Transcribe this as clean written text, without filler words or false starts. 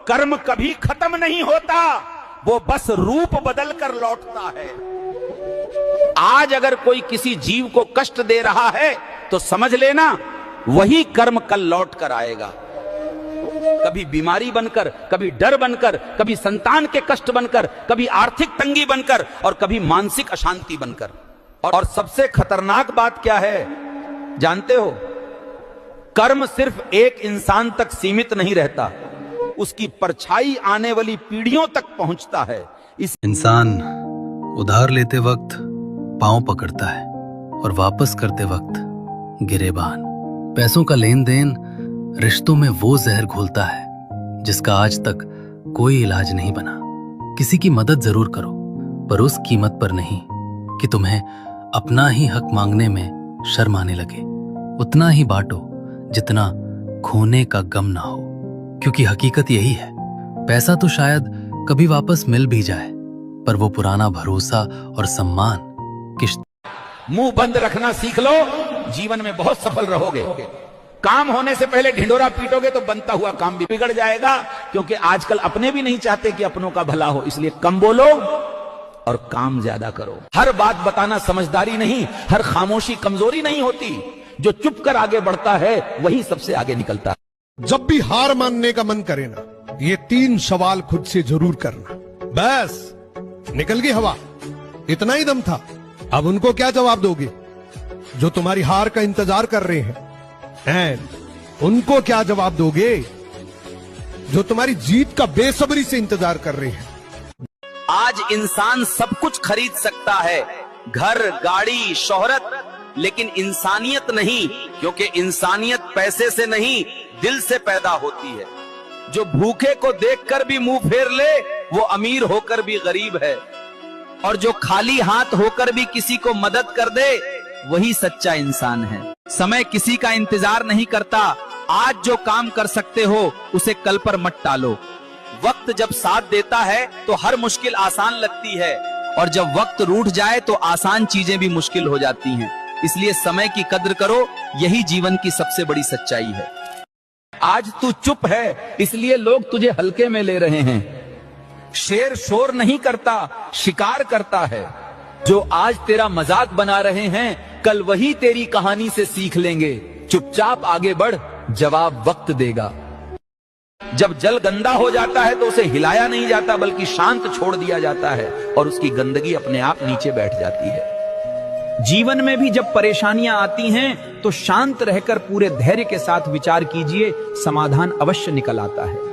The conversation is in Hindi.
कर्म कभी खत्म नहीं होता, वो बस रूप बदल कर लौटता है। आज अगर कोई किसी जीव को कष्ट दे रहा है तो समझ लेना वही कर्म कल लौट कर आएगा। कभी बीमारी बनकर, कभी डर बनकर, कभी संतान के कष्ट बनकर, कभी आर्थिक तंगी बनकर और कभी मानसिक अशांति बनकर। और सबसे खतरनाक बात क्या है जानते हो? कर्म सिर्फ एक इंसान तक सीमित नहीं रहता, उसकी परछाई आने वाली पीढ़ियों तक पहुंचता है। इस इंसान उधार लेते वक्त पांव पकड़ता है और वापस करते वक्त गिरेबान। पैसों का लेन देन रिश्तों में वो जहर घोलता है जिसका आज तक कोई इलाज नहीं बना। किसी की मदद जरूर करो, पर उस कीमत पर नहीं कि तुम्हें अपना ही हक मांगने में शर्म आने लगे। उतना ही बांटो जितना खोने का गम ना हो, क्योंकि हकीकत यही है, पैसा तो शायद कभी वापस मिल भी जाए, पर वो पुराना भरोसा और सम्मान किश्त। मुंह बंद रखना सीख लो, जीवन में बहुत सफल रहोगे। काम होने से पहले ढिंडोरा पीटोगे तो बनता हुआ काम भी बिगड़ जाएगा, क्योंकि आजकल अपने भी नहीं चाहते कि अपनों का भला हो। इसलिए कम बोलो और काम ज्यादा करो। हर बात बताना समझदारी नहीं, हर खामोशी कमजोरी नहीं होती। जो चुप कर आगे बढ़ता है वही सबसे आगे निकलता है। जब भी हार मानने का मन करे ना, ये 3 सवाल खुद से जरूर करना। बस निकल गई हवा, इतना ही दम था। अब उनको क्या जवाब दोगे जो तुम्हारी हार का इंतजार कर रहे हैं? एंड उनको क्या जवाब दोगे जो तुम्हारी जीत का बेसब्री से इंतजार कर रहे हैं? आज इंसान सब कुछ खरीद सकता है, घर, गाड़ी, शोहरत, लेकिन इंसानियत नहीं, क्योंकि इंसानियत पैसे से नहीं दिल से पैदा होती है। जो भूखे को देखकर भी मुंह फेर ले वो अमीर होकर भी गरीब है, और जो खाली हाथ होकर भी किसी को मदद कर दे वही सच्चा इंसान है। समय किसी का इंतजार नहीं करता, आज जो काम कर सकते हो उसे कल पर मत टालो। वक्त जब साथ देता है तो हर मुश्किल आसान लगती है, और जब वक्त रूठ जाए तो आसान चीजें भी मुश्किल हो जाती हैं। इसलिए समय की कद्र करो, यही जीवन की सबसे बड़ी सच्चाई है। आज तू चुप है इसलिए लोग तुझे हल्के में ले रहे हैं। शेर शोर नहीं करता, शिकार करता है। जो आज तेरा मजाक बना रहे हैं कल वही तेरी कहानी से सीख लेंगे। चुपचाप आगे बढ़, जवाब वक्त देगा। जब जल गंदा हो जाता है तो उसे हिलाया नहीं जाता बल्कि शांत छोड़ दिया जाता है, और उसकी गंदगी अपने आप नीचे बैठ जाती है। जीवन में भी जब परेशानियां आती हैं तो शांत रहकर पूरे धैर्य के साथ विचार कीजिए, समाधान अवश्य निकल आता है।